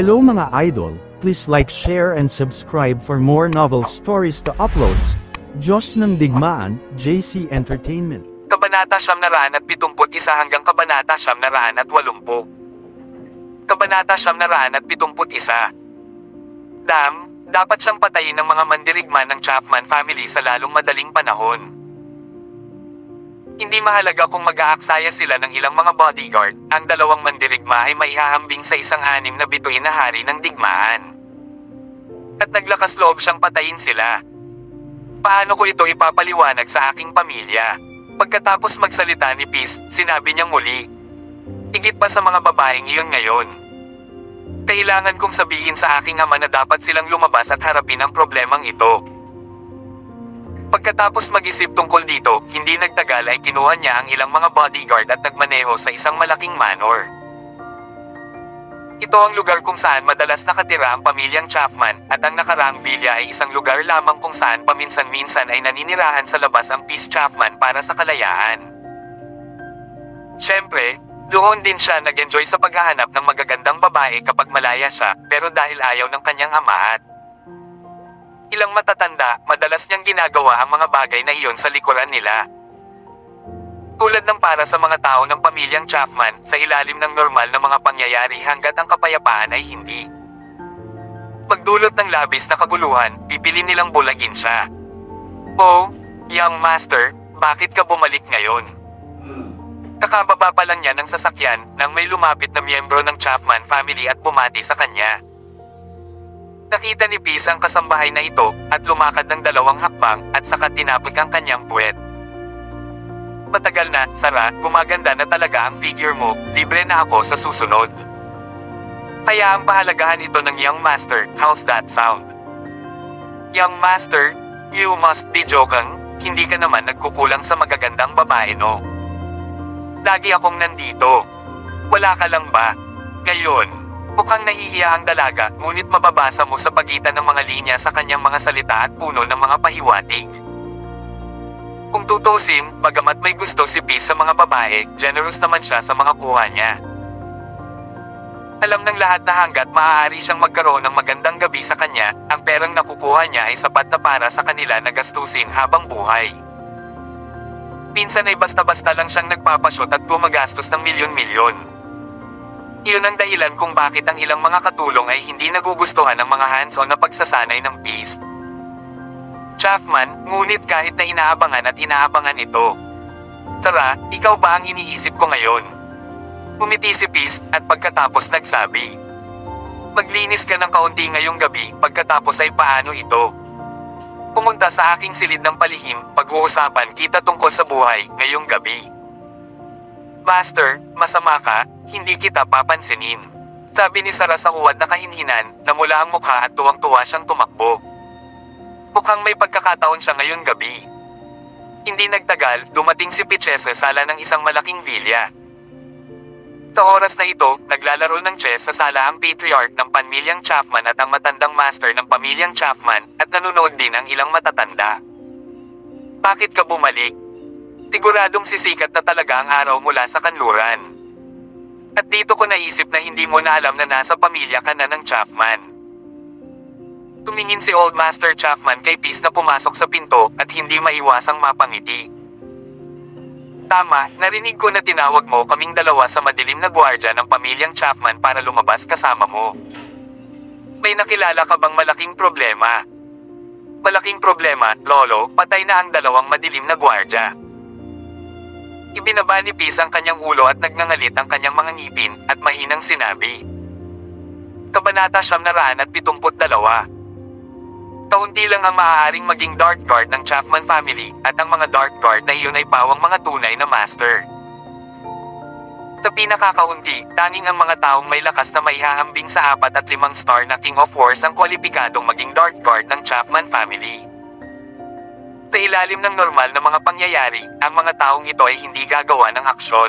Hello mga idol, please like, share and subscribe for more novel stories to uploads. Diyos ng Digmaan, JC Entertainment. Kabanata 771 hanggang Kabanata 780. Kabanata 771. Dapat siyang patayin ng mga mandirigma ng Chapman family sa lalong madaling panahon. Hindi mahalaga kung mag-aaksaya sila ng ilang mga bodyguard, ang dalawang mandirigma ay maihahambing sa isang 6 na bituin na hari ng digmaan. At naglakas loob siyang patayin sila. Paano ko ito ipapaliwanag sa aking pamilya? Pagkatapos magsalita ni Peace, sinabi niyang muli. Higit pa sa mga babaeng iyon ngayon. Kailangan kong sabihin sa aking ama na dapat silang lumabas at harapin ang problemang ito. Pagkatapos mag-isip tungkol dito, hindi nagtagal ay kinuha niya ang ilang mga bodyguard at nagmaneho sa isang malaking manor. Ito ang lugar kung saan madalas nakatira ang pamilyang Chapman, at ang nakaraang villa ay isang lugar lamang kung saan paminsan-minsan ay naninirahan sa labas ang Peace Chapman para sa kalayaan. Siyempre, doon din siya nag-enjoy sa paghahanap ng magagandang babae kapag malaya siya, pero dahil ayaw ng kanyang ama at ilang matatanda, madalas niyang ginagawa ang mga bagay na iyon sa likuran nila. Tulad ng para sa mga tao ng pamilyang Chapman, sa ilalim ng normal na mga pangyayari hanggat ang kapayapaan ay hindi magdulot ng labis na kaguluhan, pipili nilang bulagin siya. Oh, young master, bakit ka bumalik ngayon? Kakababa pa lang niya ng sasakyan nang may lumapit na miyembro ng Chapman family at bumati sa kanya. Nakita ni Peace ang kasambahay na ito at lumakad ng 2 hakbang at saka tinapik ang kanyang puwet. Matagal na, Sarah, gumaganda na talaga ang figure mo, libre na ako sa susunod. Kaya ang pahalagahan ito ng young master, how's that sound? Young master, you must be joking, hindi ka naman nagkukulang sa magagandang babae no? Lagi akong nandito. Wala ka lang ba? Ngayon, mukhang nahihiya ang dalaga, ngunit mababasa mo sa pagitan ng mga linya sa kanyang mga salita at puno ng mga pahiwatig. Kung tutusin, bagamat may gusto si Peace sa mga babae, generous naman siya sa mga kuha niya. Alam ng lahat na hanggat maaari siyang magkaroon ng magandang gabi sa kanya, ang perang nakukuha niya ay sapat na para sa kanila na gastusin habang buhay. Minsan ay basta-basta lang siyang nagpapashot at gumagastos ng milyon-milyon. Iyon ang dahilan kung bakit ang ilang mga katulong ay hindi nagugustuhan ng mga hands-on na pagsasanay ng Peace Chapman, ngunit kahit na inaabangan ito. Sarah, ikaw ba ang iniisip ko ngayon? Umiti si Peace at pagkatapos nagsabi. Maglinis ka ng kaunti ngayong gabi, pagkatapos ay paano ito? Pumunta sa aking silid ng palihim, pag-uusapan kita tungkol sa buhay ngayong gabi. Master, masama ka, hindi kita papansinin. Sabi ni Sarah sa huwad na kahinhinan, namula ang mukha at tuwang-tuwa siyang tumakbo. Mukhang may pagkakataon siya ngayong gabi. Hindi nagtagal, dumating si Peace sa sala ng isang malaking villa. Sa oras na ito, naglalaro ng chess sa sala ang patriarch ng pamilyang Chapman at ang matandang master ng pamilyang Chapman, at nanonood din ang ilang matatanda. Bakit ka bumalik? Siguradong sisikat na talaga ang araw mula sa kanluran. At dito ko naisip na hindi mo na alam na nasa pamilya ka na ng Chapman. Tumingin si Old Master Chapman kay Peace na pumasok sa pinto at hindi maiwasang mapangiti. Tama, narinig ko na tinawag mo kaming dalawa sa madilim na gwardiya ng pamilyang Chapman para lumabas kasama mo. May nakilala ka bang malaking problema? Malaking problema, Lolo, patay na ang 2 madilim na gwardiya. Ibinaba ni Peace ang kanyang ulo at nagngangalit ang kanyang mga ngipin at mahinang sinabi. Kabanata 772. Kaunti lang ang maaaring maging Dark Guard ng Chapman family, at ang mga Dark Guard na iyon ay pawang mga tunay na master. Sa pinakakaunti, tanging ang mga taong may lakas na maihahambing sa 4 at 5 star na King of Wars ang kwalipikadong maging Dark Guard ng Chapman family. Sa ilalim ng normal na mga pangyayari, ang mga taong ito ay hindi gagawa ng aksyon.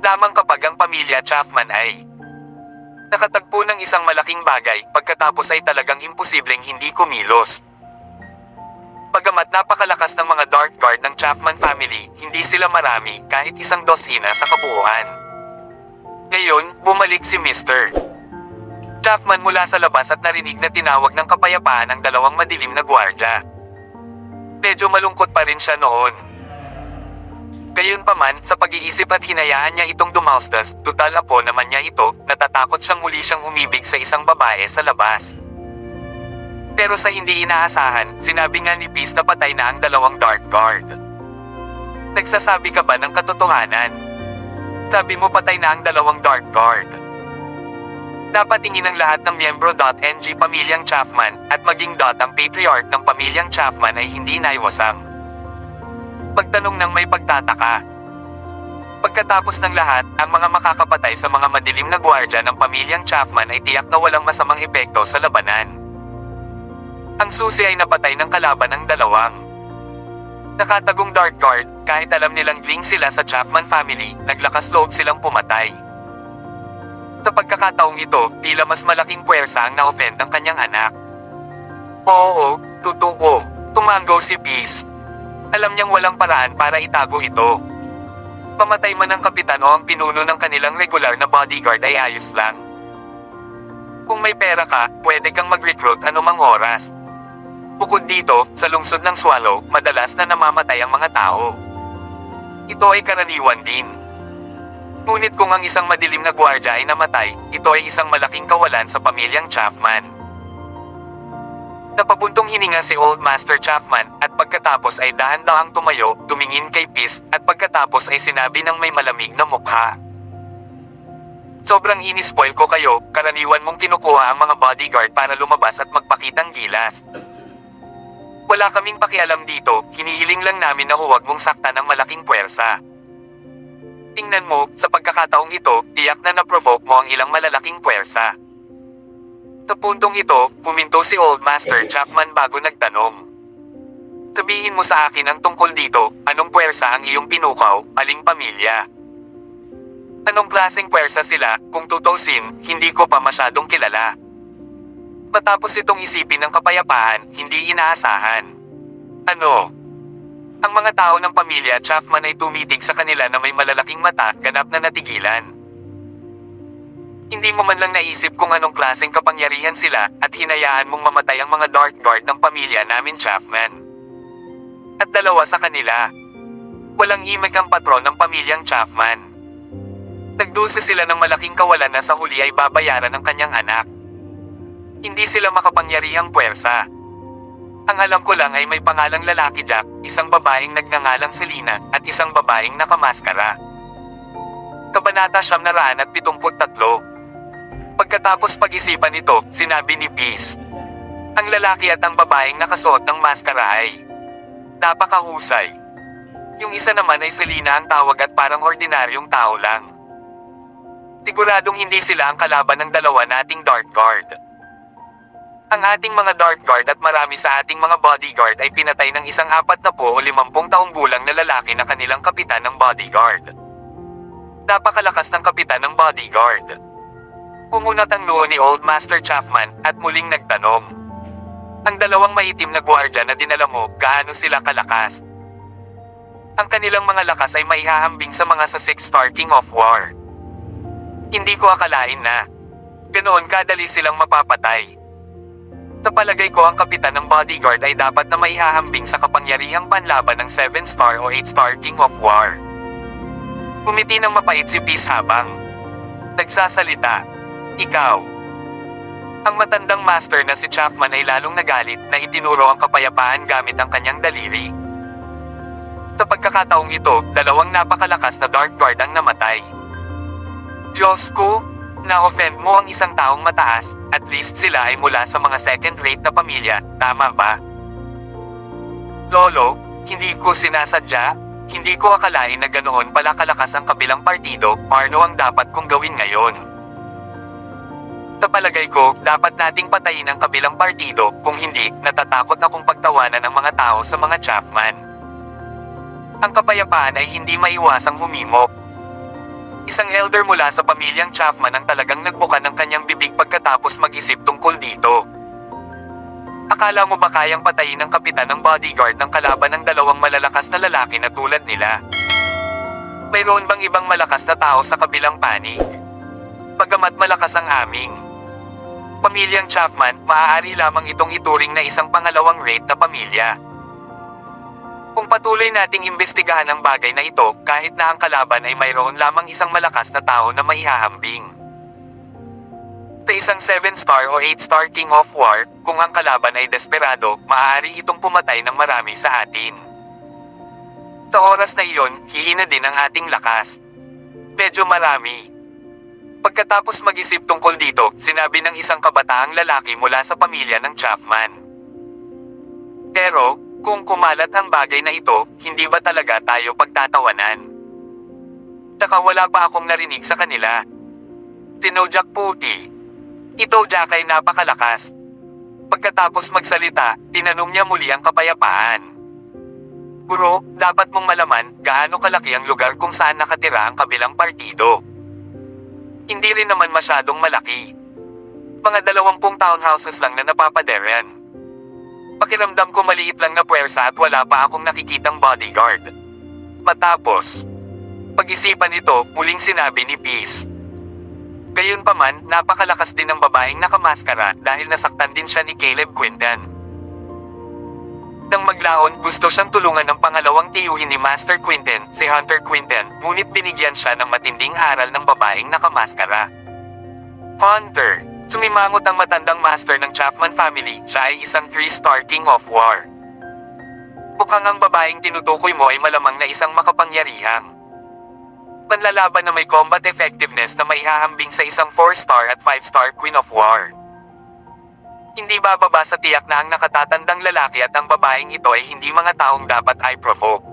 Lamang kapag ang pamilya Chapman ay nakatagpo ng isang malaking bagay, pagkatapos ay talagang imposibleng hindi kumilos. Bagamat napakalakas ng mga Dark Guard ng Chapman family, hindi sila marami, kahit 12 sa kabuuan. Ngayon, bumalik si Mr. Chapman mula sa labas at narinig na tinawag ng kapayapaan ang dalawang madilim na gwardya. Medyo malungkot pa rin siya noon. Gayunpaman, sa pag-iisip at hinayaan niya itong dumausdas, tutal apo naman niya ito, natatakot siyang muli siyang umibig sa isang babae sa labas. Pero sa hindi inaasahan, sinabi nga ni Peace na patay na ang dalawang Dark Guard. Nagsasabi ka ba ng katotohanan? Sabi mo patay na ang dalawang Dark Guard. Dapat tingin ng lahat ng miyembro.ng pamilyang Chapman, at maging ang patriarch ng pamilyang Chapman ay hindi naiwasang pagtanong ng may pagtataka. Pagkatapos ng lahat, ang mga makakapatay sa mga madilim na gwardya ng pamilyang Chapman ay tiyak na walang masamang epekto sa labanan. Ang susi ay napatay ng kalaban ng dalawang nakatagong Dark Guard, kahit alam nilang gling sila sa Chapman family, naglakas loob silang pumatay. Sa pagkakataong ito, tila mas malaking puwersa ang na-offend ng kanyang anak. Oo, totoo. Tumango si Peace. Alam niyang walang paraan para itago ito. Pamatay man ang kapitan o ang pinuno ng kanilang regular na bodyguard ay ayos lang. Kung may pera ka, pwede kang mag-recruit anumang oras. Bukod dito, sa lungsod ng Swallow, madalas na namamatay ang mga tao. Ito ay karaniwan din. Ngunit kung ang isang madilim na gwardya ay namatay, ito ay isang malaking kawalan sa pamilyang Chapman. Napabuntong hininga si Old Master Chapman, at pagkatapos ay dahan-dahang tumayo, tumingin kay Peace, at pagkatapos ay sinabi ng may malamig na mukha. Sobrang inispoil ko kayo, karaniwan mong kinukuha ang mga bodyguard para lumabas at magpakitang gilas. Wala kaming pakialam dito, hinihiling lang namin na huwag mong saktan ng malaking puwersa. Tingnan mo, sa pagkakataong ito, tiyak na naprovoke mo ang ilang malalaking puwersa. Sa puntong ito, puminto si Old Master Chapman bago nagtanong. Sabihin mo sa akin ang tungkol dito, anong puwersa ang iyong pinukaw, aling pamilya? Anong klaseng puwersa sila, kung tutusin, hindi ko pa masyadong kilala. Matapos itong isipin ng kapayapaan, hindi inaasahan. Ano? Ang mga tao ng pamilya Chapman ay tumitig sa kanila na may malalaking mata, ganap na natigilan. Hindi mo man lang naisip kung anong klaseng kapangyarihan sila, at hinayaan mong mamatay ang mga Dark Guard ng pamilya namin Chapman. At dalawa sa kanila. Walang imik ang patron ng pamilyang Chapman. Nagdusa sila ng malaking kawalan na sa huli ay babayaran ng kanyang anak. Hindi sila makapangyarihang puwersa. Ang alam ko lang ay may pangalang lalaki Jack, isang babaeng nagngangalang Selena, at isang babaeng nakamaskara. Kabanata 973. Pagkatapos pag-isipan ito, sinabi ni Peace. Ang lalaki at ang babaeng nakasuot ng maskara ay napakahusay. Yung isa naman ay Selena ang tawag at parang ordinaryong tao lang. Siguradong hindi sila ang kalaban ng dalawa nating Dark Guard. Ang ating mga Dark Guard at marami sa ating mga bodyguard ay pinatay ng isang 40 o 50 taong gulang na lalaki na kanilang kapitan ng bodyguard. Napakalakas ng kapitan ng bodyguard. Umunat ang noo ni Old Master Chapman, at muling nagtanong. Ang dalawang maitim na gwardya na dinala mo, gaano sila kalakas? Ang kanilang mga lakas ay maihahambing sa mga sa 6-star King of War. Hindi ko akalain na ganoon kadali silang mapapatay. Sa palagay ko ang kapitan ng bodyguard ay dapat na maihahambing sa kapangyarihang panlaban ng 7-star o 8-star King of War. Umiti ng mapait si Peace habang nagsasalita. Ikaw. Ang matandang master na si Chapman ay lalong nagalit na itinuro ang kapayapaan gamit ang kanyang daliri. Sa pagkakataong ito, dalawang napakalakas na Dark Guard ang namatay. Diyos ko! Na-offend mo ang isang taong mataas, at least sila ay mula sa mga second-rate na pamilya, tama ba? Lolo, hindi ko sinasadya, hindi ko akalain na ganoon pala kalakas ang kabilang partido, Arno ang dapat kong gawin ngayon. Sa palagay ko, dapat nating patayin ang kabilang partido, kung hindi, natatakot akong pagtawanan ng mga tao sa mga Chapman. Ang kapayapaan ay hindi maiwasang humimok. Isang elder mula sa pamilyang Chapman ang talagang nagbuka ng kanyang bibig pagkatapos mag-isip tungkol dito. Akala mo ba kayang patayin ng kapitan ng bodyguard ng kalaban ng dalawang malalakas na lalaki na tulad nila? Mayroon bang ibang malakas na tao sa kabilang panig? Bagamat malakas ang aming Pamilyang Chapman, maaari lamang itong ituring na isang pangalawang rate na pamilya. Kung patuloy nating imbestigahan ang bagay na ito, kahit na ang kalaban ay mayroon lamang isang malakas na tao na maihahambing. Sa isang 7-star o 8-star King of War, kung ang kalaban ay desperado, maaari itong pumatay ng marami sa atin. Sa oras na iyon, hihina din ang ating lakas. Medyo marami. Pagkatapos mag-isip tungkol dito, sinabi ng isang kabataang lalaki mula sa pamilya ng Chapman. Pero, kung kumalat ang bagay na ito, hindi ba talaga tayo pagtatawanan? Tsaka wala pa akong narinig sa kanila. Tinojak puti. Ito Jack ay napakalakas. Pagkatapos magsalita, tinanong niya muli ang kapayapaan. Guro, dapat mong malaman gaano kalaki ang lugar kung saan nakatira ang kabilang partido. Hindi rin naman masyadong malaki. Mga 20 townhouses lang na napapaderan. Pakiramdam ko maliit lang na puwersa at wala pa akong nakikitang bodyguard. Matapos pag-isipan ito, muling sinabi ni Peace. Gayunpaman, napakalakas din ng babaeng nakamaskara dahil nasaktan din siya ni Caleb Quinton. Nang maglaon, gusto siyang tulungan ng pangalawang tiyuhin ni Master Quinton, si Hunter Quinton, ngunit binigyan siya ng matinding aral ng babaeng nakamaskara. Hunter, sumimangot ang matandang master ng Chapman family, siya ay isang 3-star King of War. Mukhang ang babaeng tinutukoy mo ay malamang na isang makapangyarihang manlalaban na may combat effectiveness na maihahambing sa isang 4-star at 5-star Queen of War. Hindi bababa sa tiyak na ang nakatatandang lalaki at ang babaeng ito ay hindi mga taong dapat ay provoke.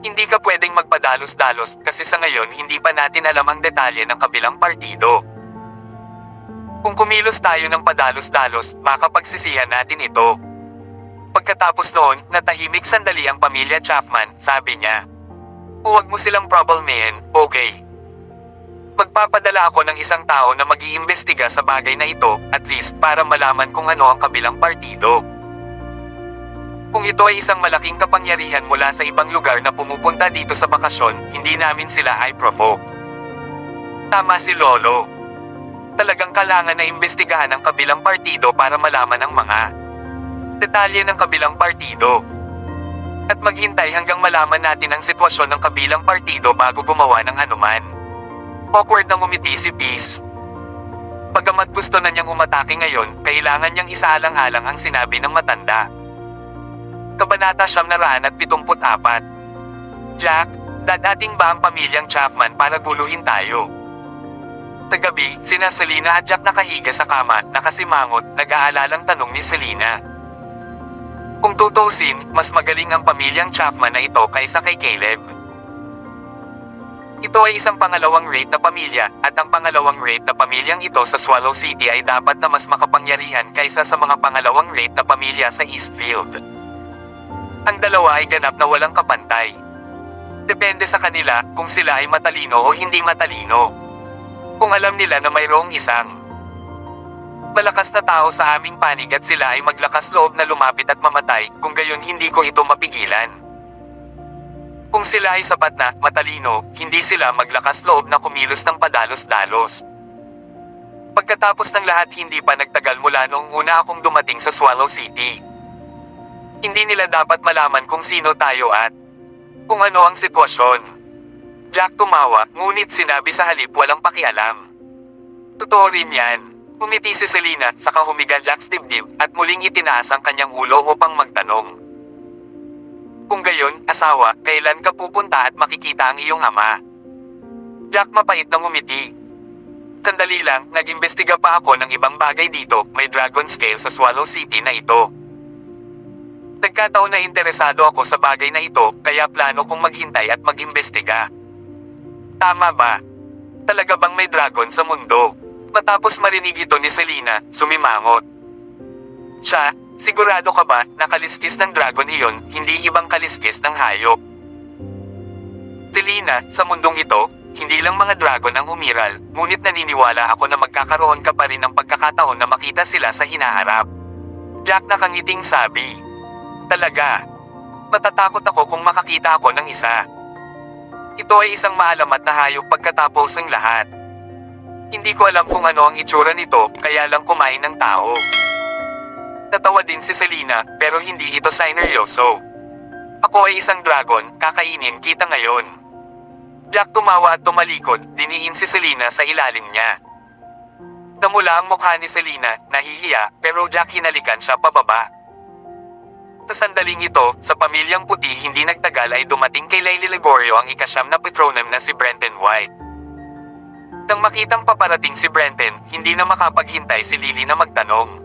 Hindi ka pwedeng magpadalos-dalos kasi sa ngayon hindi pa natin alam ang detalye ng kabilang partido. Kung kumilos tayo ng padalos-dalos, makapagsisihan natin ito. Pagkatapos noon, natahimik sandali ang pamilya Chapman, sabi niya. Huwag mo silang problemahin, okay? Magpapadala ako ng isang tao na mag-iimbestiga sa bagay na ito, at least para malaman kung ano ang kabilang partido. Kung ito ay isang malaking kapangyarihan mula sa ibang lugar na pumupunta dito sa bakasyon, hindi namin sila ay provoke. Tama si Lolo. Talagang kailangan na imbestigahan ang kabilang partido para malaman ang mga detalye ng kabilang partido. At maghintay hanggang malaman natin ang sitwasyon ng kabilang partido bago gumawa ng anuman. Awkward na ngumiti si Peace. Bagamat gusto na niyang umatake ngayon, kailangan niyang isaalang-alang ang sinabi ng matanda. Kabanata 974. Jack, dadating ba ang pamilyang Chapman para guluhin tayo? Sa gabi, sina Selena at Jack nakahiga sa kama, nakasimangot, nag-aalalang tanong ni Selena. Kung tutusin, mas magaling ang pamilyang Chapman na ito kaysa kay Caleb. Ito ay isang pangalawang rate na pamilya, at ang pangalawang rate na pamilyang ito sa Swallow City ay dapat na mas makapangyarihan kaysa sa mga pangalawang rate na pamilya sa Eastfield. Ang dalawa ay ganap na walang kapantay. Depende sa kanila kung sila ay matalino o hindi matalino. Kung alam nila na mayroong isang malakas na tao sa aming panig at sila ay maglakas loob na lumapit at mamatay, kung gayon hindi ko ito mapigilan. Kung sila ay sapat na matalino, hindi sila maglakas loob na kumilos ng padalos-dalos. Pagkatapos ng lahat hindi pa nagtagal mula noong una akong dumating sa Swallow City. Hindi nila dapat malaman kung sino tayo at kung ano ang sitwasyon. Jack tumawa, ngunit sinabi sa halip walang pakialam. Totoo rin yan. Umiti si Selena, saka humiga Jack sa dibdib, at muling itinaas ang kanyang ulo upang magtanong. Kung gayon, asawa, kailan ka pupunta at makikita ang iyong ama? Jack mapait na ngumiti. Sandali lang, nag-imbestiga pa ako ng ibang bagay dito, may dragon scale sa Swallow City na ito. Nagkataon na interesado ako sa bagay na ito, kaya plano kong maghintay at mag-imbestiga. Tama ba? Talaga bang may dragon sa mundo? Matapos marinig ito ni Selena, sumimangot. Siya, sigurado ka ba na kaliskis ng dragon iyon, hindi ibang kaliskis ng hayop? Selena, sa mundong ito, hindi lang mga dragon ang umiral, ngunit naniniwala ako na magkakaroon ka pa rin ng pagkakataon na makita sila sa hinaharap. Jack nakangiting sabi. Talaga. Matatakot ako kung makakita ako ng isa. Ito ay isang maalamat na hayop pagkatapos ng lahat. Hindi ko alam kung ano ang itsura nito, kaya lang kumain ng tao. Natawa din si Selena, pero hindi ito sineryoso. Ako ay isang dragon, kakainin kita ngayon. Jack tumawa at tumalikod, diniin si Selena sa ilalim niya. Namula ang mukha ni Selena, nahihiya, pero Jack hinalikan siya pababa. Sa sandaling ito, sa pamilyang puti hindi nagtagal ay dumating kay Lily Ligorio ang ikasyam na patronum na si Brenton White. Nang makitang paparating si Brenton, hindi na makapaghintay si Lily na magtanong.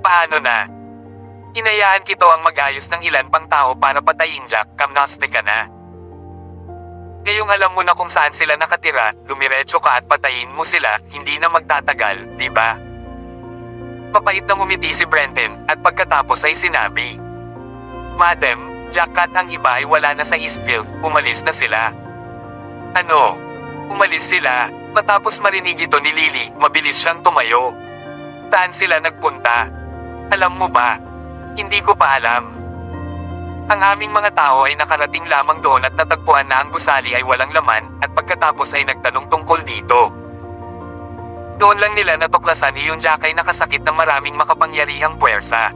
Paano na? Hinayaan kito ang mag-ayos ng ilan pang tao para patayin Jack, kamnaste ka na. Ngayong alam mo na kung saan sila nakatira, dumiretso ka at patayin mo sila, hindi na magtatagal, di ba? Mapait na ngumiti si Brenton, at pagkatapos ay sinabi, Madam, Jack at ang iba ay wala na sa Eastfield, umalis na sila. Ano? Umalis sila? Matapos marinig ito ni Lily, mabilis siyang tumayo. Saan sila nagpunta? Alam mo ba? Hindi ko pa alam. Ang aming mga tao ay nakarating lamang doon at natagpuan na ang gusali ay walang laman, at pagkatapos ay nagtanong tungkol dito. Doon lang nila natuklasan iyon Jack ay nakasakit ng maraming makapangyarihang puwersa.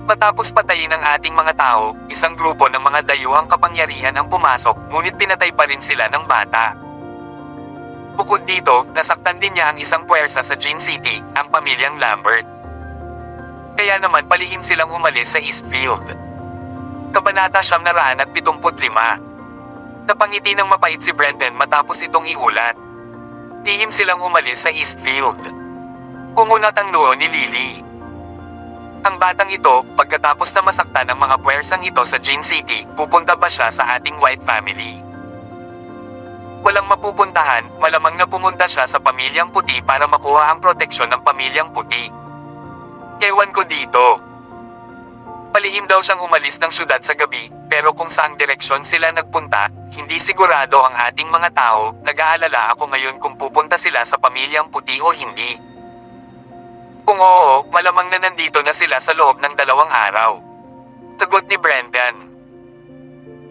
Matapos patayin ang ating mga tao, isang grupo ng mga dayuhang kapangyarihan ang pumasok, ngunit pinatay pa rin sila ng bata. Bukod dito, nasaktan din niya ang isang puwersa sa Gin City, ang pamilyang Lambert. Kaya naman palihim silang umalis sa Eastfield. Kabanata 975. Napangiti ng mapait si Brenton matapos itong iulat. Lihim silang umalis sa Eastfield. Kumunat ang noo ni Lily. Ang batang ito, pagkatapos na masaktan ang mga puwersang ito sa Gin City, pupunta ba siya sa ating White family? Walang mapupuntahan, malamang na pumunta siya sa pamilyang puti para makuha ang proteksyon ng pamilyang puti. Ewan ko dito. Palihim daw siyang umalis ng syudad sa gabi, pero kung saang direksyon sila nagpunta, hindi sigurado ang ating mga tao, nag-aalala ako ngayon kung pupunta sila sa pamilyang puti o hindi. Kung oo, malamang na nandito na sila sa loob ng 2 araw. Sagot ni Brenton.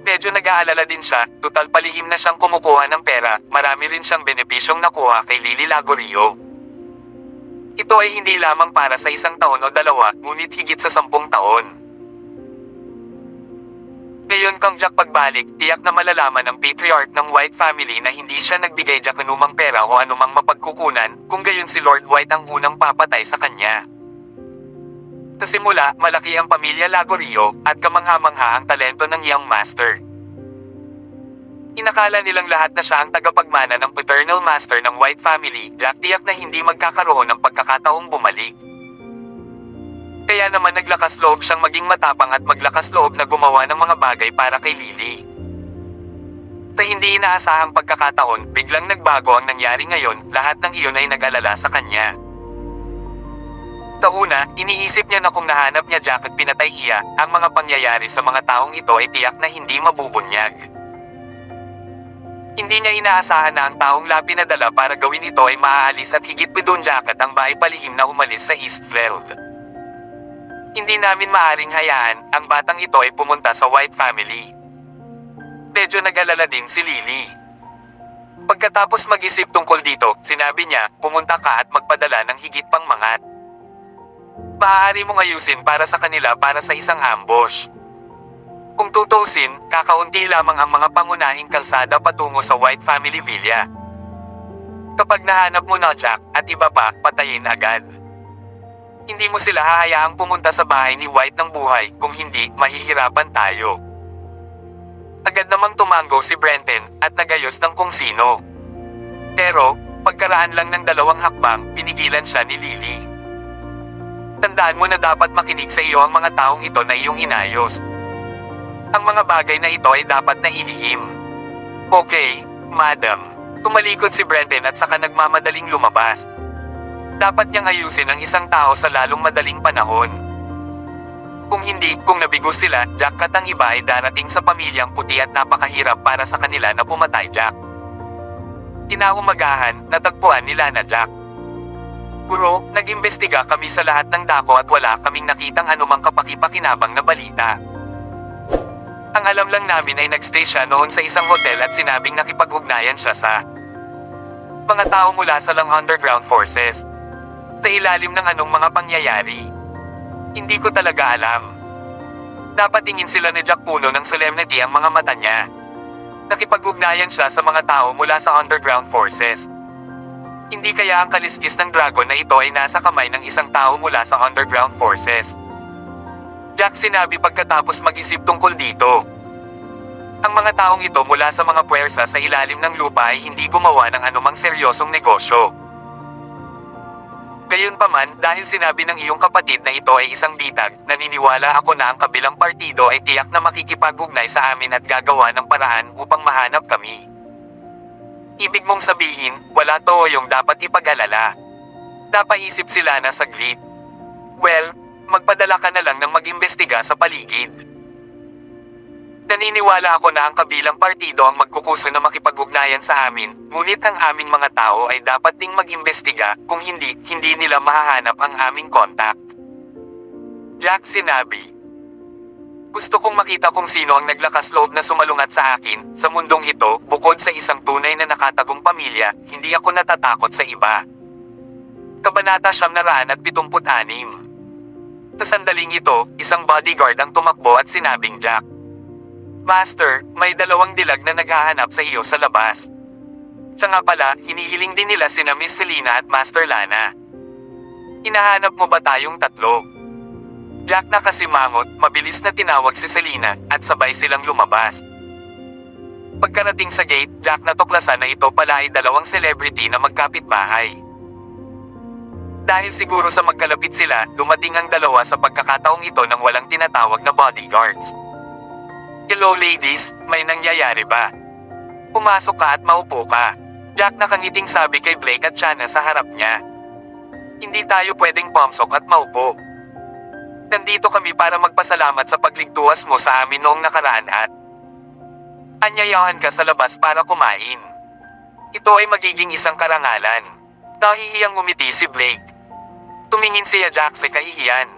Medyo nag-aalala din siya, tutal palihim na siyang kumukuha ng pera, marami rin siyang benepisyong nakuha kay Lily Ligorio. Ito ay hindi lamang para sa 1 taon o 2, ngunit higit sa 10 taon. Ngayon kang Jack pagbalik, tiyak na malalaman ng patriarch ng White family na hindi siya nagbigay Jack anumang pera o anumang mapagkukunan, kung gayon si Lord White ang unang papatay sa kanya. Sa simula, malaki ang pamilya Ligorio, at kamangha-mangha ang talento ng young master. Inakala nilang lahat na siya ang tagapagmana ng paternal master ng White family, Jack tiyak na hindi magkakaroon ng pagkakataong bumalik. Kaya naman naglakas loob siyang maging matapang at maglakas loob na gumawa ng mga bagay para kay Lily. Sa hindi inaasahang pagkakataon, biglang nagbago ang nangyari ngayon, lahat ng iyon ay nag-alala sa kanya. Sa una, iniisip niya na kung nahanap niya Jack at pinatay iya, ang mga pangyayari sa mga taong ito ay tiyak na hindi mabubunyag. Hindi niya inaasahan na ang taong pinadala para gawin ito ay maaalis at higit pa doon Jack at ang bahay palihim na umalis sa Eastfield. Hindi namin maaring hayaan, ang batang ito ay pumunta sa White family. Medyo nag-alala din si Lily. Pagkatapos mag-isip tungkol dito, sinabi niya, pumunta ka at magpadala ng higit pang mangat. Maaari mong ayusin para sa kanila para sa isang ambush. Kung tutusin, kakaunti lamang ang mga pangunahing kalsada patungo sa White family villa. Kapag nahanap mo na Jack, at iba pa, patayin agad. Hindi mo sila hahayaang pumunta sa bahay ni White ng buhay, kung hindi, mahihirapan tayo. Agad namang tumango si Brenton, at nagayos ng kung sino. Pero, pagkaraan lang ng 2 hakbang, pinigilan siya ni Lily. Tandaan mo na dapat makinig sa iyo ang mga taong ito na iyong inayos. Ang mga bagay na ito ay dapat na ilihim. Okay, madam. Tumalikod si Brenton at saka nagmamadaling lumabas. Dapat niyang ayusin ang isang tao sa lalong madaling panahon. Kung hindi, kung nabigo sila, Jack at ang iba ay darating sa pamilyang puti at napakahirap para sa kanila na pumatay Jack. Kinaumagahan, natagpuan nila na Jack. Guro, nag-imbestiga kami sa lahat ng dako at wala kaming nakitang anumang kapaki-pakinabang na balita. Ang alam lang namin ay nagstay siya noon sa isang hotel at sinabing nakipag-ugnayan siya sa Mga tao mula sa lang underground forces. Sa ilalim ng anong mga pangyayari. Hindi ko talaga alam. Dapat tingin sila ni Jack puno ng solemnity ang mga mata niya. Nakipag-ugnayan siya sa mga tao mula sa underground forces. Hindi kaya ang kaliskis ng dragon na ito ay nasa kamay ng isang tao mula sa underground forces. Jack sinabi pagkatapos mag-isip tungkol dito. Ang mga taong ito mula sa mga puwersa sa ilalim ng lupa ay hindi gumawa ng anumang seryosong negosyo. Gayunpaman, dahil sinabi ng iyong kapatid na ito ay isang bitag, naniniwala ako na ang kabilang partido ay tiyak na makikipag-ugnay sa amin at gagawa ng paraan upang mahanap kami. Ibig mong sabihin, wala to yung dapat ipag-alala. Napaisip sila na saglit. Well, magpadala ka na lang ng mag-imbestiga sa paligid. Naniniwala ako na ang kabilang partido ang magkukuso na makipag-ugnayan sa amin, ngunit ang aming mga tao ay dapat ding mag-imbestiga, kung hindi, hindi nila mahahanap ang aming contact. Jack sinabi. Gusto kong makita kung sino ang naglakas loob na sumalungat sa akin, sa mundong ito, bukod sa isang tunay na nakatagong pamilya, hindi ako natatakot sa iba. Kabanata 976. Sa sandaling ito, isang bodyguard ang tumakbo at sinabing Jack. Master, may 2 dilag na naghahanap sa iyo sa labas. Siya nga pala, hinihiling din nila sina Miss Selena at Master Lana. Hinahanap mo ba tayong 3? Jack na kasimangot, mabilis na tinawag si Selena, at sabay silang lumabas. Pagkarating sa gate, Jack natuklasan na ito pala ay 2 celebrity na magkapitbahay. Dahil siguro sa magkalapit sila, dumating ang 2 sa pagkakataong ito nang walang tinatawag na bodyguards. Hello ladies, may nangyayari ba? Pumasok ka at maupo ka. Jack nakangiting sabi kay Blake at Shanna sa harap niya. Hindi tayo pwedeng pumasok at maupo. Nandito kami para magpasalamat sa pagligtuwas mo sa amin noong nakaraan at anyayahan ka sa labas para kumain. Ito ay magiging isang karangalan. Nahihiyang ngumiti si Blake. Tumingin siya Jack sa kahihiyan.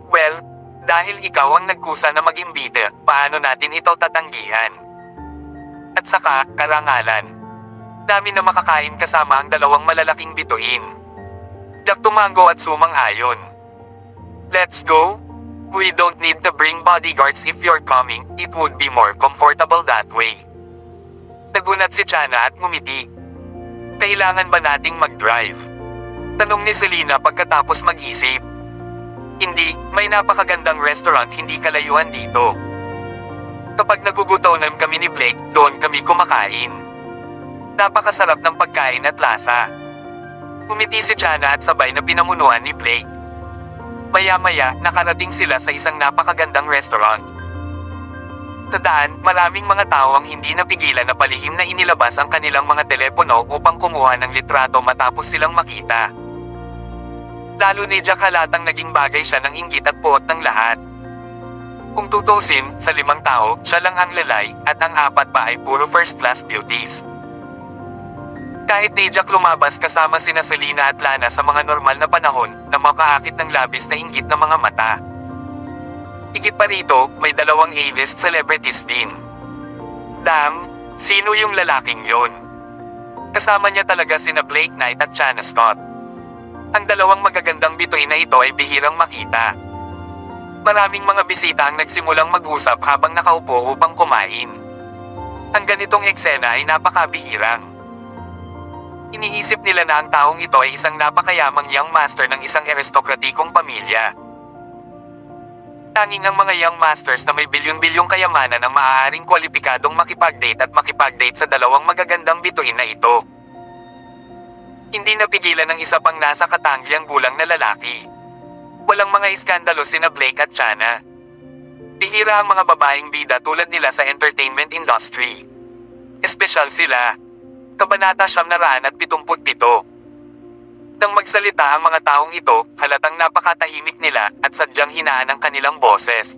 Well, dahil ikaw ang nagkusa na mag-imbita, paano natin ito tatanggihan? At saka, karangalan. Dami na makakain kasama ang 2 malalaking bituin. Jack tumango at sumang-ayon. Let's go? We don't need to bring bodyguards if you're coming, it would be more comfortable that way. Nagunat si Shanna at ngumiti. Kailangan ba nating mag-drive? Tanong ni Selena pagkatapos mag-isip. Hindi, may napakagandang restaurant hindi kalayuan dito. Kapag nagugutom kami ni Blake, doon kami kumakain. Napakasarap ng pagkain at lasa. Umiti si Shanna at sabay na pinamunuan ni Blake. Maya-maya, nakarating sila sa isang napakagandang restaurant. Sa daan, maraming mga tao ang hindi napigilan na palihim na inilabas ang kanilang mga telepono upang kumuha ng litrato matapos silang makita. Lalo ni Jack halatang naging bagay siya ng inggit at puot ng lahat. Kung tutusin, sa 5 tao, siya lang ang lalay, at ang 4 pa ay puro first-class beauties. Kahit ni Jack lumabas kasama sina Selena at Lana sa mga normal na panahon, na makaakit ng labis na inggit ng mga mata. Higit pa rito, may 2 A-list celebrities din. Damn, sino yung lalaking yon? Kasama niya talaga sina Blake Knight at Shanna Scott. Ang 2 magagandang bituin na ito ay bihirang makita. Maraming mga bisita ang nagsimulang mag-usap habang nakaupo upang kumain. Ang ganitong eksena ay napakabihirang. Iniisip nila na ang taong ito ay isang napakayamang young master ng isang aristokratikong pamilya. Tanging ang mga young masters na may bilyon-bilyong kayamanan ang maaaring kwalipikadong makipag-date at makipag-date sa 2 magagandang bituin na ito. Hindi napigilan ng isa pang nasa katangiang gulang na lalaki. Walang mga iskandalo sina Blake at Shanna. Bihira ang mga babaeng bida tulad nila sa entertainment industry. Espesyal sila. Kabanata 977. Nang magsalita ang mga taong ito, halatang napakatahimik nila at sadyang hinaan ang kanilang boses.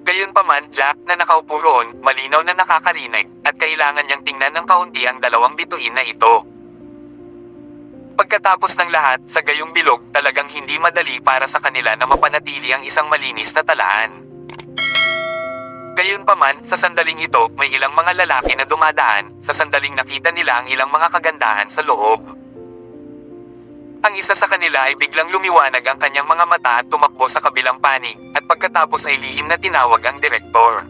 Gayunpaman, Jack na nakaupo roon, malinaw na nakakarinig, at kailangan niyang tingnan ng kaunti ang 2 bituin na ito. Pagkatapos ng lahat, sa gayong bilog, talagang hindi madali para sa kanila na mapanatili ang isang malinis na talaan. Gayunpaman, sa sandaling ito, may ilang mga lalaki na dumadaan, sa sandaling nakita nila ang ilang mga kagandahan sa loob. Ang isa sa kanila ay biglang lumiwanag ang kanyang mga mata at tumakbo sa kabilang panig, at pagkatapos ay lihim na tinawag ang direktor.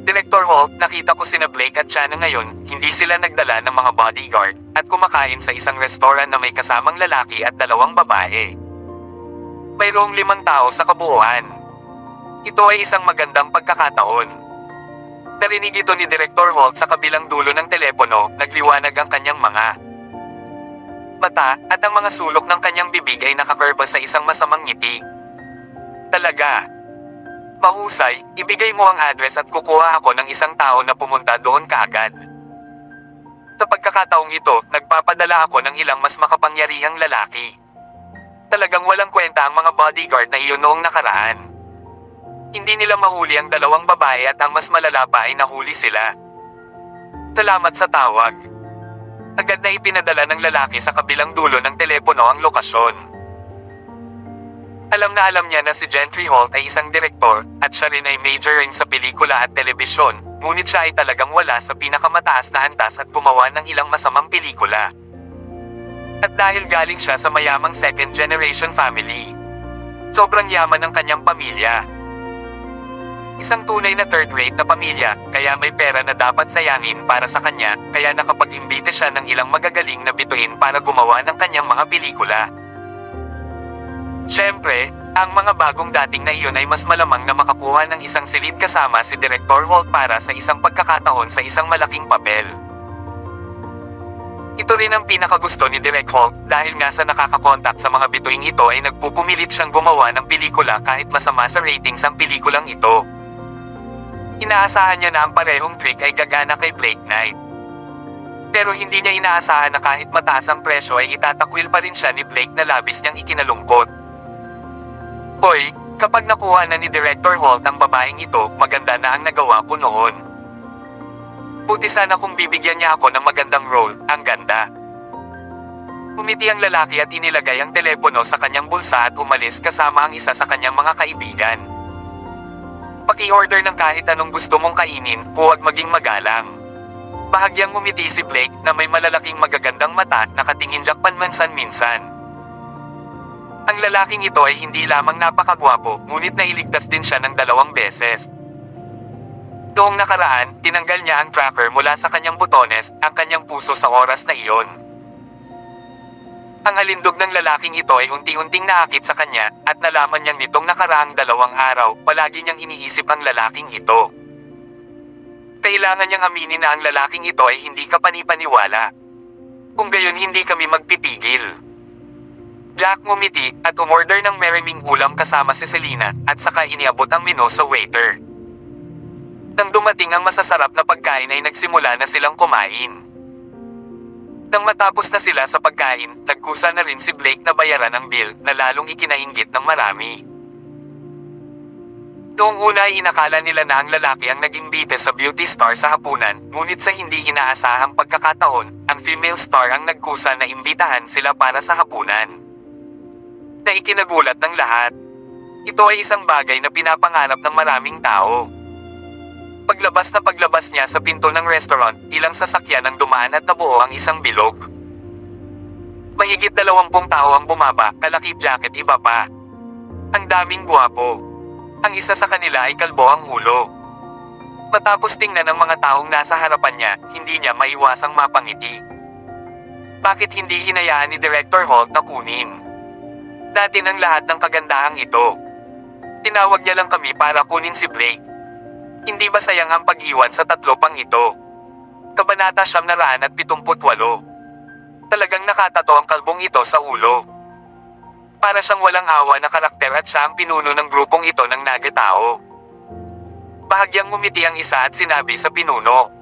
Director Holt, nakita ko sina Blake at Chana ngayon, hindi sila nagdala ng mga bodyguard, at kumakain sa isang restoran na may kasamang lalaki at 2 babae. Mayroong 5 tao sa kabuuan. Ito ay isang magandang pagkakataon. Narinig ito ni Director Holt sa kabilang dulo ng telepono, nagliwanag ang kanyang mga mata, at ang mga sulok ng kanyang bibig ay nakakurba sa isang masamang ngiti. Talaga. Mahusay, ibigay mo ang address at kukuha ako ng isang tao na pumunta doon kaagad. Sa pagkakataong ito, nagpapadala ako ng ilang mas makapangyarihang lalaki. Talagang walang kwenta ang mga bodyguard na iyon noong nakaraan. Hindi nila mahuli ang 2 babae at ang mas malala pa ay nahuli sila. Salamat sa tawag. Agad na ipinadala ng lalaki sa kabilang dulo ng telepono ang lokasyon. Alam na alam niya na si Gentry Holt ay isang direktor, at siya rin ay major ring sa pelikula at telebisyon, ngunit siya ay talagang wala sa pinakamataas na antas at gumawa ng ilang masamang pelikula. At dahil galing siya sa mayamang second generation family, sobrang yaman ng kanyang pamilya. Isang tunay na third-rate na pamilya, kaya may pera na dapat sayangin para sa kanya, kaya nakapag-imbite siya ng ilang magagaling na bituin para gumawa ng kanyang mga pelikula. Siyempre, ang mga bagong dating na iyon ay mas malamang na makakuha ng isang silid kasama si Director Holt para sa isang pagkakataon sa isang malaking papel. Ito rin ang pinakagusto ni Direk Holt dahil nga sa nakakakontak sa mga bituing ito ay nagpupumilit siyang gumawa ng pelikula kahit masama sa ratings ang pelikulang ito. Inaasahan niya na ang parehong trick ay gagana kay Blake Knight. Pero hindi niya inaasahan na kahit mataas ang presyo ay itatakwil pa rin siya ni Blake na labis niyang ikinalungkot. Hoy, kapag nakuha na ni Director Holt ang babaeng ito, maganda na ang nagawa ko noon. Buti sana kung bibigyan niya ako ng magandang role, ang ganda. Umiti ang lalaki at inilagay ang telepono sa kanyang bulsa at umalis kasama ang isa sa kanyang mga kaibigan. Paki-order ng kahit anong gusto mong kainin, huwag maging magalang. Bahagyang ngumiti si Blake na may malalaking magagandang mata, nakatingin jakpanmansan-minsan. Ang lalaking ito ay hindi lamang napakagwapo, ngunit nailigtas din siya ng 2 beses. Noong nakaraan, tinanggal niya ang tracker mula sa kanyang butones, ang kanyang puso sa oras na iyon. Ang alindog ng lalaking ito ay unti-unting naakit sa kanya, at nalaman niyang nitong nakaraang 2 araw, palagi niyang iniisip ang lalaking ito. Kailangan niyang aminin na ang lalaking ito ay hindi kapani-paniwala. Kung gayon hindi kami magpipigil. Jack ngumiti, at umorder ng maraming ulam kasama si Selena, at saka iniabot ang menu sa waiter. Nang dumating ang masasarap na pagkain ay nagsimula na silang kumain. Nang matapos na sila sa pagkain, nagkusa na rin si Blake na bayaran ang bill na lalong ikinainggit ng marami. Noong una ay inakala nila na ang lalaki ang nag-imbite sa beauty star sa hapunan, ngunit sa hindi inaasahang pagkakataon, ang female star ang nagkusa na imbitahan sila para sa hapunan. Na ikinagulat ng lahat. Ito ay isang bagay na pinapangarap ng maraming tao. Paglabas niya sa pinto ng restaurant, ilang sasakyan ang dumaan at nabuo ang isang bilog. Mahigit 20 tao ang bumaba, kalakip jacket iba pa. Ang daming gwapo. Ang isa sa kanila ay kalbo ang ulo. Matapos tingnan ng mga taong nasa harapan niya, hindi niya maiwasang mapangiti. Bakit hindi hinayaan ni Director Holt na kunin? Dati ng lahat ng kagandahang ito. Tinawag niya lang kami para kunin si Blake. Hindi ba sayang ang pag-iwan sa 3 pang ito? Kabanata 978. Talagang nakatato ang kalbong ito sa ulo. Para siyang walang awa na karakter at siya ang pinuno ng grupong ito ng nagatao. Bahagyang ngumiti ang isa at sinabi sa pinuno,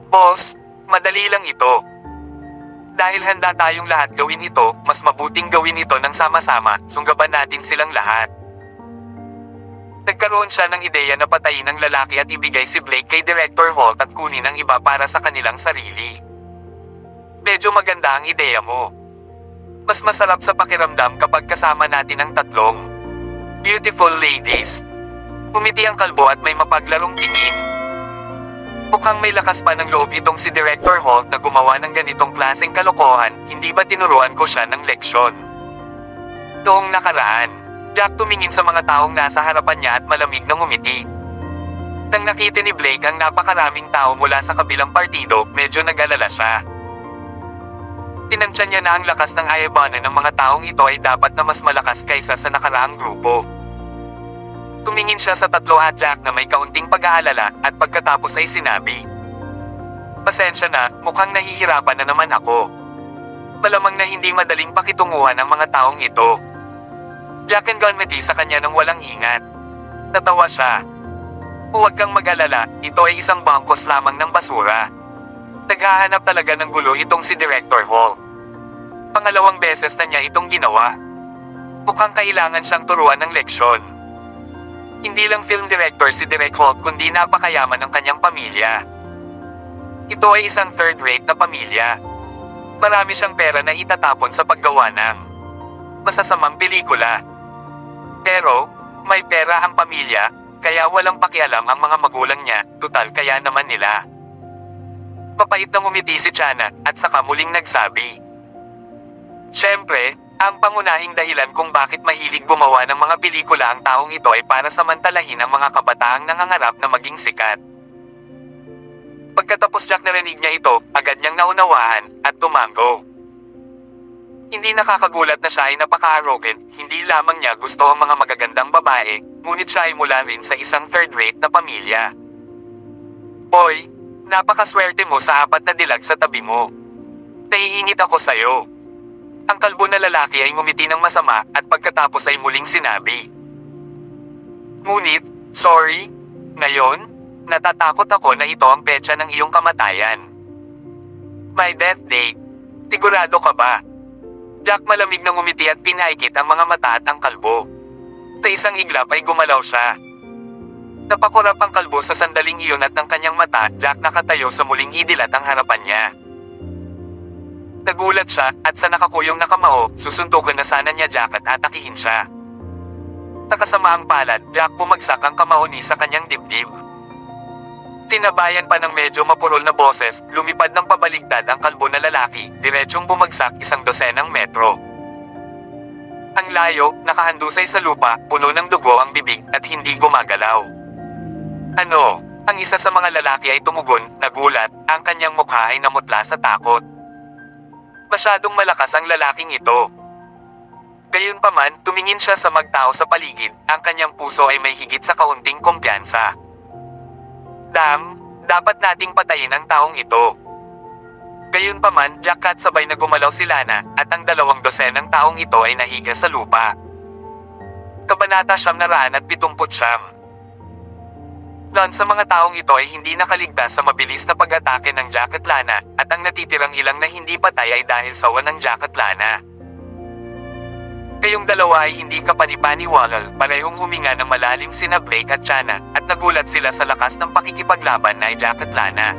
"Boss, madali lang ito. Dahil handa tayong lahat gawin ito, mas mabuting gawin ito ng sama-sama, sunggaban natin silang lahat." Nagkaroon siya ng ideya na patayin ang lalaki at ibigay si Blake kay Director Holt at kunin ang iba para sa kanilang sarili. Medyo maganda ang ideya mo. Mas masarap sa pakiramdam kapag kasama natin ang 3 beautiful ladies. Umiti ang kalbo at may mapaglarong tingin. Mukhang may lakas pa ng loob itong si Director Holt na gumawa ng ganitong klaseng kalokohan, hindi ba tinuruan ko siya ng leksyon? Noong nakaraan, Jack tumingin sa mga taong nasa harapan niya at malamig na ngumiti. Nang nakita ni Blake ang napakaraming tao mula sa kabilang partido, medyo nag-alala siya. Tinansya niya na ang lakas ng ayabanan ng mga taong ito ay dapat na mas malakas kaysa sa nakaraang grupo. Tumingin siya sa tatlo at Jack na may kaunting pag-aalala at pagkatapos ay sinabi, "Pasensya na, mukhang nahihirapan na naman ako. Malamang na hindi madaling pakitunguhan ang mga taong ito." Jack and ngumiti sa kanya ng walang ingat. Natawa siya. "Huwag kang mag-alala, ito ay isang bangkos lamang ng basura." Naghahanap talaga ng gulo itong si Director Hall. Pangalawang beses na niya itong ginawa. Mukhang kailangan siyang turuan ng leksyon. Hindi lang film director si Direk Holt kundi napakayaman ng kanyang pamilya. Ito ay isang third-rate na pamilya. Marami siyang pera na itatapon sa paggawa ng masasamang pelikula. Pero, may pera ang pamilya, kaya walang pakialam ang mga magulang niya, tutal kaya naman nila. Mapait na ngumiti si Chana at saka muling nagsabi, "Siyempre, ang pangunahing dahilan kung bakit mahilig gumawa ng mga pelikula ang taong ito ay para samantalahin ang mga kabataang nangangarap na maging sikat." Pagkatapos Jack narinig niya ito, agad niyang naunawaan at tumango. Hindi nakakagulat na siya ay napaka-arrogant, hindi lamang niya gusto ang mga magagandang babae, ngunit siya ay mula rin sa isang third-rate na pamilya. "Boy, napakaswerte mo sa apat na dilag sa tabi mo. Naiingit ako sa'yo." Ang kalbo na lalaki ay ngumiti ng masama at pagkatapos ay muling sinabi, "Ngunit, sorry, ngayon, natatakot ako na ito ang petsa ng iyong kamatayan. My death date. Sigurado ka ba?" Jack malamig na ngumiti at pinaikit ang mga mata at ang kalbo. Sa isang iglap ay gumalaw siya. Napakurap ang kalbo sa sandaling iyon at ng kanyang mata, Jack nakatayo sa muling idilat ang harapan niya. Nagulat siya at sa nakakuyong nakamao, susuntukan na sana niya Jack at atakihin siya. Sa kasamaang palad, Jack bumagsak ang kamao ni sa kanyang dibdib. Tinabayan pa ng medyo mapurol na boses, lumipad ng pabaligtad ang kalbo na lalaki, diretsong bumagsak 12 metro. Ang layo, nakahandusay sa lupa, puno ng dugo ang bibig at hindi gumagalaw. "Ano?" Ang isa sa mga lalaki ay tumugon, nagulat, ang kanyang mukha ay namutla sa takot. Masyadong malakas ang lalaking ito. Gayunpaman, tumingin siya sa magtao sa paligid, ang kanyang puso ay may higit sa kaunting kumpiyansa. "Dam, dapat nating patayin ang taong ito." Gayunpaman, Jack at sabay na gumalaw si Lana, at ang 12 ng taong ito ay nahiga sa lupa. Kabanata 779. Lan sa mga taong ito ay hindi nakaligtas sa mabilis na pag-atake ng Jack at Lana, at ang natitirang ilang na hindi patay ay dahil sa ng Jack at Lana. Kayong dalawa ay hindi kapanipaniwala, parehong huminga ng malalim sina Blake at Chana, at nagulat sila sa lakas ng pakikipaglaban na Jack at Lana.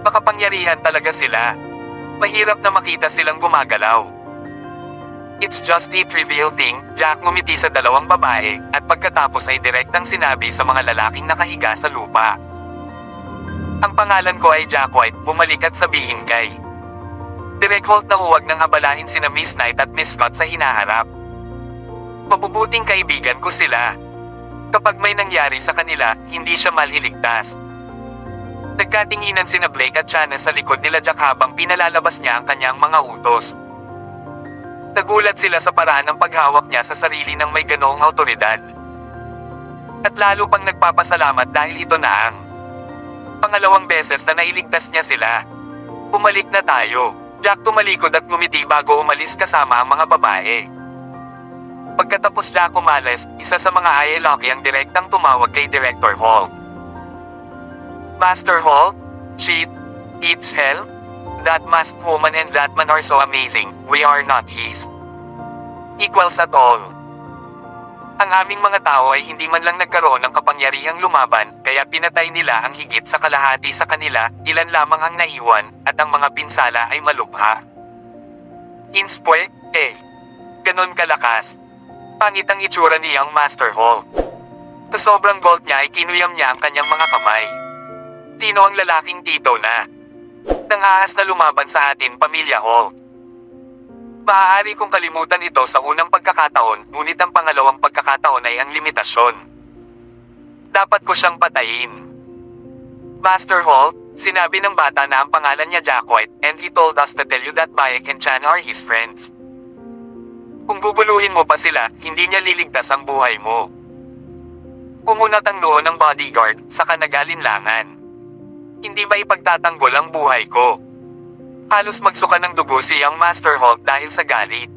Makapangyarihan talaga sila. Mahirap na makita silang gumagalaw. "It's just a trivial thing," Jack ngumiti sa dalawang babae, at pagkatapos ay direktang sinabi sa mga lalaking nakahiga sa lupa. "Ang pangalan ko ay Jack White, bumalik at sabihin kay Direk Holt na huwag nang abalahin sina Miss Knight at Miss Scott sa hinaharap. Mabubuting kaibigan ko sila. Kapag may nangyari sa kanila, hindi siya maliligtas." Nagkatinginan sina Blake at Chana sa likod nila Jack habang pinalalabas niya ang kanyang mga utos. Nagulat sila sa paraan ng paghawak niya sa sarili ng may ganoong awtoridad. At lalo pang nagpapasalamat dahil ito na ang pangalawang beses na nailigtas niya sila. "Bumalik na tayo." Jack tumalikod at ngumiti bago umalis kasama ang mga babae. Pagkatapos Jack umalis, isa sa mga ayelaki ang direktang tumawag kay Director Hall. "Master Hall? Shit. It's hell? That masked woman and that man are so amazing, we are not his equals at all. Ang aming mga tao ay hindi man lang nagkaroon ng kapangyarihang lumaban, kaya pinatay nila ang higit sa kalahati sa kanila, ilan lamang ang naiwan, at ang mga pinsala ay malubha. Inspwe, ganon kalakas. Pangit ang itsura niyang Master Hall. Sa sobrang gold niya ay kinuyam niya ang kanyang mga kamay. Sino ang lalaking tito na nangahas na lumaban sa atin, Pamilya Holt? Maaari kong kalimutan ito sa unang pagkakataon, ngunit ang pangalawang pagkakataon ay ang limitasyon. Dapat ko siyang patayin. Master Holt, sinabi ng bata na ang pangalan niya Jack White, and he told us to tell you that Bayek and Chan are his friends. Kung guguluhin mo pa sila, hindi niya liligtas ang buhay mo. Kumunat ang noo ng bodyguard, saka nagalinlangan. Hindi ba ipagtatanggol ang buhay ko? Halos magsuka ng dugo si Young Master Holt dahil sa galit.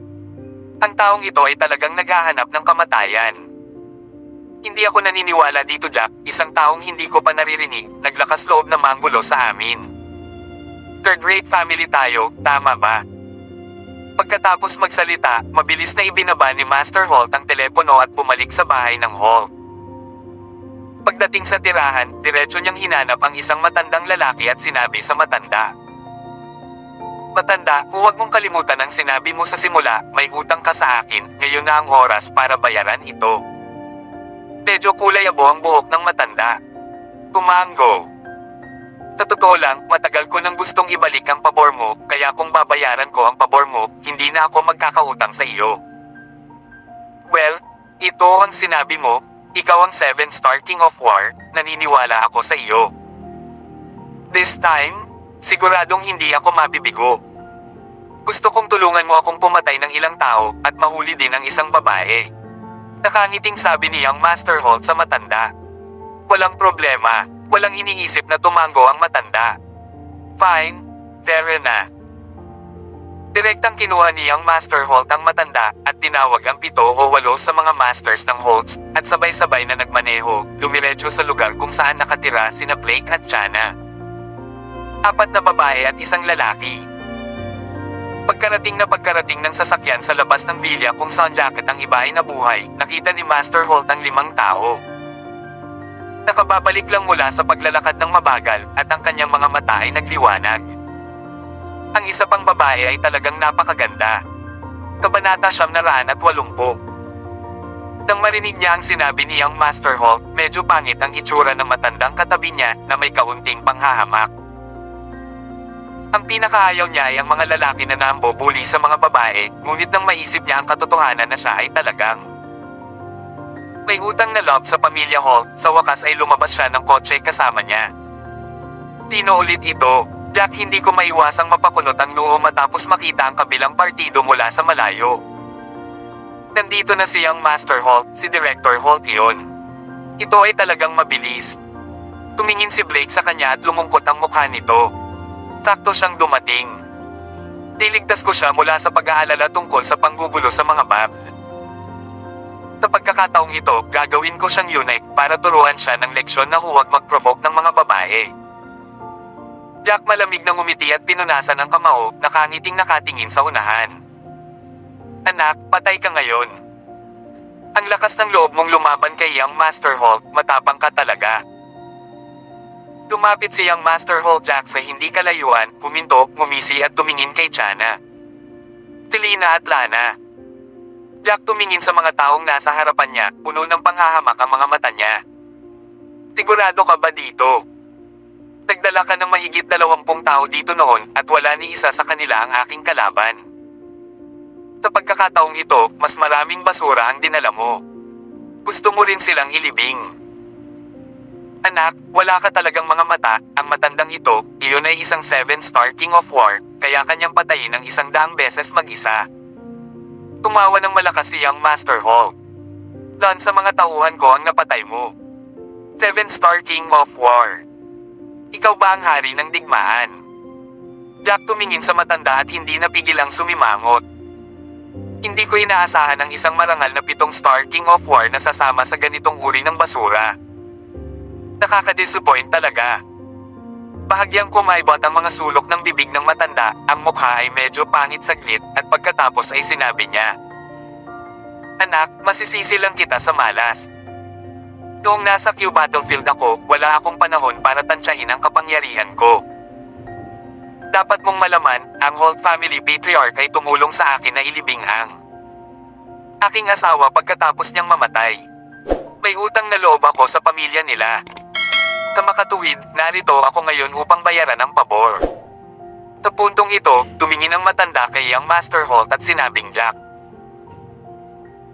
Ang taong ito ay talagang naghahanap ng kamatayan. Hindi ako naniniwala dito, Jack, isang taong hindi ko pa naririnig, naglakas loob na manggulo sa amin. Third-rate family tayo, tama ba? Pagkatapos magsalita, mabilis na ibinaba ni Master Holt ang telepono at bumalik sa bahay ng Holt. Pagdating sa tirahan, diretso niyang hinanap ang isang matandang lalaki at sinabi sa matanda. Matanda, huwag mong kalimutan ang sinabi mo sa simula, may utang ka sa akin, ngayon na ang oras para bayaran ito. Medyo kulay abo ang buhok ng matanda. Kumango. Sa totoo lang, matagal ko nang gustong ibalik ang pabor mo, kaya kung babayaran ko ang pabor mo, hindi na ako magkakautang sa iyo. Well, ito ang sinabi mo, ikaw ang 7-star King of War, naniniwala ako sa iyo. This time, siguradong hindi ako mabibigo. Gusto kong tulungan mo akong pumatay ng ilang tao at mahuli din ang isang babae. Nakangiting sabi ni Young Master Holt sa matanda. Walang problema, walang iniisip na tumango ang matanda. Fine, tara na. Direktang kinuha ni Young Master Holt ang matanda at tinawag ang 7 o 8 sa mga masters ng Holtz at sabay-sabay na nagmaneho, dumiretso sa lugar kung saan nakatira sina Blake at Chana. 4 na babae at isang lalaki. Pagkarating ng sasakyan sa labas ng villa kung saan Jacket ang iba ay nabuhay, nakita ni Master Holt ang 5 tao. Nakababalik lang mula sa paglalakad ng mabagal at ang kanyang mga mata ay nagliwanag. Ang isa pang babae ay talagang napakaganda. Kabanata 980. Nang marinig niya ang sinabi ni Young Master Holt, medyo pangit ang itsura ng matandang katabi niya na may kaunting panghahamak. Ang pinakaayaw niya ay ang mga lalaki na nambubuli sa mga babae, ngunit nang maisip niya ang katotohanan na siya ay talagang may utang na love sa Pamilya Holt, sa wakas ay lumabas siya ng kotse kasama niya. Tino ulit ito, Jack, hindi ko maiwasang mapakunot ang noo matapos makita ang kabilang partido mula sa malayo. Nandito na si Young Master Holt, si Director Holt iyon. Ito ay talagang mabilis. Tumingin si Blake sa kanya at lumungkot ang mukha nito. Sakto siyang dumating. Niligtas ko siya mula sa pag-aalala tungkol sa panggugulo sa mga bab. Sa pagkakataong ito, gagawin ko siyang unite para turuan siya ng leksyon na huwag mag-provoke ng mga babae. Jack malamig na ngumiti at pinunasan ang kamao, nakangiting nakatingin sa unahan. Anak, patay ka ngayon. Ang lakas ng loob mong lumaban kay Young Master Holt, matapang ka talaga. Lumapit si Young Master Holt Jack sa hindi kalayuan, huminto, ngumisi at tumingin kay Chana. Si Lina at Lana. Jack tumingin sa mga taong nasa harapan niya, puno ng panghahamak ang mga mata niya. Sigurado ka ba dito? Nagdala ka ng mahigit 20 tao dito noon at wala ni isa sa kanila ang aking kalaban. Sa pagkakataong ito, mas maraming basura ang dinala mo. Gusto mo rin silang ilibing. Anak, wala ka talagang mga mata, ang matandang ito, iyon ay isang 7-star King of War, kaya kanyang patayin ng 100 beses mag-isa. Tumawa ng malakas si Young Master Holt. Lan sa mga tauhan ko ang napatay mo. 7-star King of War. Ikaw ba ang hari ng digmaan? Jack tumingin sa matanda at hindi napigilang sumimangot. Hindi ko inaasahan ang isang marangal na 7-star King of War na sasama sa ganitong uri ng basura. Nakaka-disappoint talaga. Bahagyang kumaibot ang mga sulok ng bibig ng matanda, ang mukha ay medyo pangit saglit at pagkatapos ay sinabi niya, Anak, masisisi lang kita sa malas. Noong nasa Q battlefield ako, wala akong panahon para tansyahin ang kapangyarihan ko. Dapat mong malaman, ang Holt family patriarch ay tumulong sa akin na ilibing ang aking asawa pagkatapos niyang mamatay. May utang na loob ako sa pamilya nila. Sa makatuwid, narito ako ngayon upang bayaran ang pabor. Sa puntong ito, tumingin ang matanda kay Young Master Holt at sinabing Jack.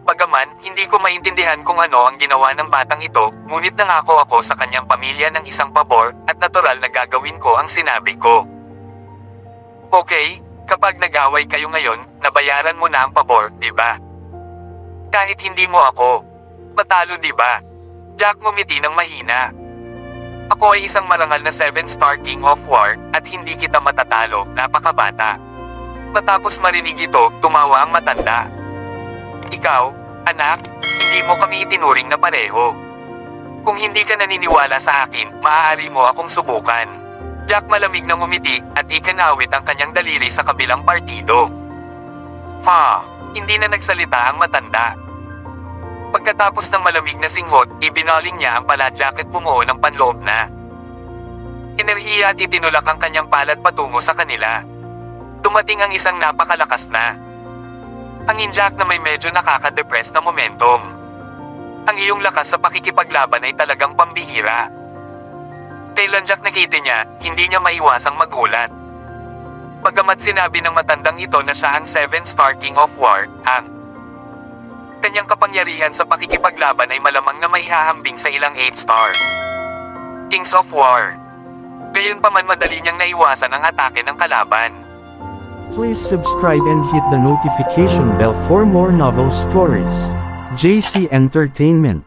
Bagaman, hindi ko maintindihan kung ano ang ginawa ng batang ito, ngunit nangako ako sa kanyang pamilya ng isang pabor, at natural na gagawin ko ang sinabi ko. Okay, kapag nag-away kayo ngayon, nabayaran mo na ang pabor, di ba? Kahit hindi mo ako matalo, di ba? Jack ngumiti ng mahina. Ako ay isang marangal na 7-star King of War, at hindi kita matatalo, napakabata. Matapos marinig ito, tumawa ang matanda. Ikaw, anak, hindi mo kami itinuring na pareho. Kung hindi ka naniniwala sa akin, maaari mo akong subukan. Jack malamig na ngumiti, at ikinawit ang kanyang daliri sa kabilang partido. Hindi na nagsalita ang matanda. Pagkatapos ng malamig na singhot, ibinaling niya ang paladyak at bumuo ng panloob na enerhiya at itinulak ang kanyang palad patungo sa kanila. Dumating ang isang napakalakas na hangin, Jack, na may medyo nakaka-depress na momentum. Ang iyong lakas sa pakikipaglaban ay talagang pambihira. Kailan Jack nakita niya, hindi niya maiwasang magulat. Bagamat sinabi ng matandang ito na siya ang 7-star King of War, ang kanyang kapangyarihan sa pakikipaglaban ay malamang na maihahambing sa ilang 8-star Kings of War. Gayunpaman madali niyang naiwasan ang atake ng kalaban. Please subscribe and hit the notification bell for more novel stories. JC Entertainment.